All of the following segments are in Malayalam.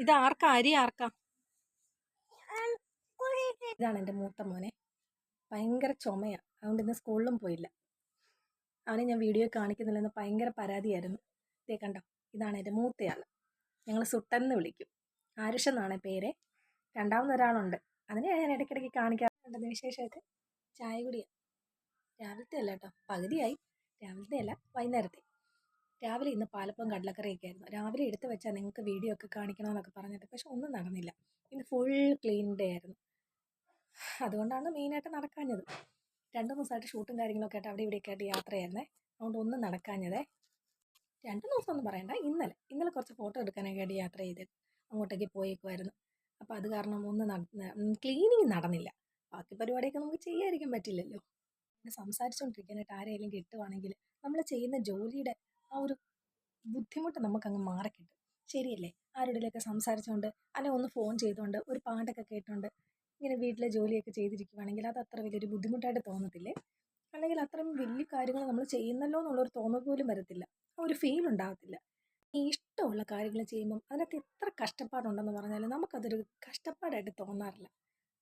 ഇത് ആർക്കാ? അരി ആർക്കാ? ഇതാണ് എൻ്റെ മൂത്ത മോനെ. ഭയങ്കര ചുമയാണ്, അതുകൊണ്ട് ഇന്ന് സ്കൂളിലും പോയില്ല. അവനെ ഞാൻ വീഡിയോ കാണിക്കുന്നില്ലെന്ന് ഭയങ്കര പരാതിയായിരുന്നു. ഇതേ കണ്ടോ, ഇതാണ് എൻ്റെ മൂത്തയാൾ. ഞങ്ങൾ സുട്ടൻ എന്ന് വിളിക്കും. ആരുഷ് എന്നാണ് പേര്. രണ്ടാമതൊരാളുണ്ട്, അതിനെ ഞാൻ ഇടയ്ക്കിടയ്ക്ക് കാണിക്കാറുണ്ടെന്ന്. വിശേഷമൊക്കെ ചായ കുടിയാണ്. രാവിലത്തെ അല്ല കേട്ടോ, പകുതിയായി. രാവിലത്തെ അല്ല, വൈകുന്നേരത്തെ. രാവിലെ ഇന്ന് പാലപ്പവും കടലക്കറിയൊക്കെ ആയിരുന്നു. രാവിലെ എടുത്ത് വെച്ചാൽ നിങ്ങൾക്ക് വീഡിയോ ഒക്കെ കാണിക്കണമെന്നൊക്കെ പറഞ്ഞിട്ട്, പക്ഷെ ഒന്നും നടന്നില്ല. ഇന്ന് ഫുൾ ക്ലീൻ ഡേ ആയിരുന്നു. അതുകൊണ്ടാണ് മെയിനായിട്ട് നടക്കാഞ്ഞത്. 2 ദിവസമായിട്ട് ഷൂട്ടും കാര്യങ്ങളൊക്കെ ആയിട്ട് അവിടെ ഇവിടെയൊക്കെ ആയിട്ട് യാത്രയായിരുന്നേ. അതുകൊണ്ട് ഒന്നും നടക്കാഞ്ഞതേ. 2 ദിവസമൊന്നും പറയണ്ട, ഇന്നലെ കുറച്ച് ഫോട്ടോ എടുക്കാനൊക്കെ ആയിട്ട് യാത്ര ചെയ്ത് അങ്ങോട്ടേക്ക് പോയേക്കുമായിരുന്നു. അപ്പോൾ അത് കാരണം ക്ലീനിങ് നടന്നില്ല. ബാക്കി പരിപാടിയൊക്കെ നമുക്ക് ചെയ്യാതിരിക്കാൻ പറ്റില്ലല്ലോ. സംസാരിച്ചുകൊണ്ടിരിക്കാനായിട്ട് ആരെങ്കിലും കിട്ടുവാണെങ്കിൽ നമ്മൾ ചെയ്യുന്ന ജോലിയുടെ ആ ഒരു ബുദ്ധിമുട്ട് നമുക്കങ്ങ് മാറിക്കിട്ടും. ശരിയല്ലേ? ആരുടെയൊക്കെ സംസാരിച്ചുകൊണ്ട്, അല്ലെങ്കിൽ ഒന്ന് ഫോൺ ചെയ്തുകൊണ്ട്, ഒരു പാട്ടൊക്കെ കേട്ടുകൊണ്ട് ഇങ്ങനെ വീട്ടിലെ ജോലിയൊക്കെ ചെയ്തിരിക്കുവാണെങ്കിൽ അത് അത്ര വലിയൊരു ബുദ്ധിമുട്ടായിട്ട് തോന്നത്തില്ലേ? അല്ലെങ്കിൽ അത്രയും വലിയ കാര്യങ്ങൾ നമ്മൾ ചെയ്യുന്നല്ലോ എന്നുള്ളൊരു തോന്നൽ പോലും വരത്തില്ല. ആ ഒരു ഫീൽ ഉണ്ടാകത്തില്ല. ഈ ഇഷ്ടമുള്ള കാര്യങ്ങൾ ചെയ്യുമ്പം അതിനകത്ത് എത്ര കഷ്ടപ്പാടുണ്ടെന്ന് പറഞ്ഞാലും നമുക്കതൊരു കഷ്ടപ്പാടായിട്ട് തോന്നാറില്ല.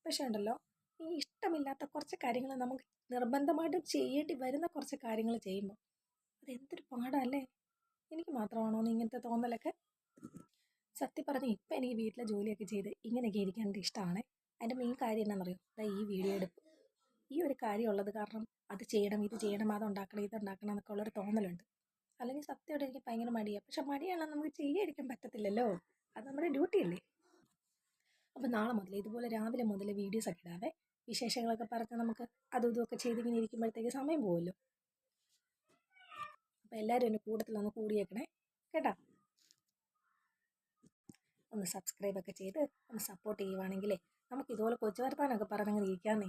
പക്ഷേ ഉണ്ടല്ലോ, ഈ ഇഷ്ടമില്ലാത്ത കുറച്ച് കാര്യങ്ങൾ നമുക്ക് നിർബന്ധമായിട്ടും ചെയ്യേണ്ടി വരുന്ന കുറച്ച് കാര്യങ്ങൾ ചെയ്യുമ്പോൾ അതെന്തൊരു പാടല്ലേ. എനിക്ക് മാത്രമാണോ ഇങ്ങനത്തെ തോന്നലൊക്കെ? സത്യം പറഞ്ഞാൽ ഇപ്പം എനിക്ക് വീട്ടിലെ ജോലിയൊക്കെ ചെയ്ത് ഇങ്ങനെയൊക്കെ ഇരിക്കാനായിട്ട് ഇഷ്ടമാണ്. അതിൻ്റെ മെയിൻ കാര്യം എന്താണെന്നറിയോ? ഈ വീഡിയോ എടുപ്പ്. ഈ ഒരു കാര്യം ഉള്ളത് കാരണം അത് ചെയ്യണം, ഇത് ചെയ്യണം, അതുണ്ടാക്കണം, ഇതുണ്ടാക്കണം എന്നൊക്കെ ഉള്ളൊരു തോന്നലുണ്ട്. അല്ലെങ്കിൽ സത്യമായിട്ട് എനിക്ക് ഭയങ്കര മടിയാണ്. പക്ഷെ മടിയാണെങ്കിൽ നമുക്ക് ചെയ്യാതിരിക്കാൻ പറ്റത്തില്ലല്ലോ, അത് നമ്മുടെ ഡ്യൂട്ടി അല്ലേ. അപ്പോൾ നാളെ മുതൽ ഇതുപോലെ രാവിലെ മുതൽ വീഡിയോസൊക്കെ ഇടാവേ. വിശേഷങ്ങളൊക്കെ പറഞ്ഞ് നമുക്ക് അതും ഇതുമൊക്കെ ചെയ്തിങ്ങനെ ഇരിക്കുമ്പോഴത്തേക്ക് സമയം പോകുമല്ലോ. അപ്പോൾ എല്ലാവരും എൻ്റെ കൂട്ടത്തിലൊന്ന് കൂടിയേക്കണേ കേട്ടോ. ഒന്ന് സബ്സ്ക്രൈബൊക്കെ ചെയ്ത് ഒന്ന് സപ്പോർട്ട് ചെയ്യുവാണെങ്കിലേ നമുക്ക് ഇതുപോലെ കൊച്ചു വർത്താനൊക്കെ പറഞ്ഞങ്ങനെ ഇരിക്കാമെന്നേ.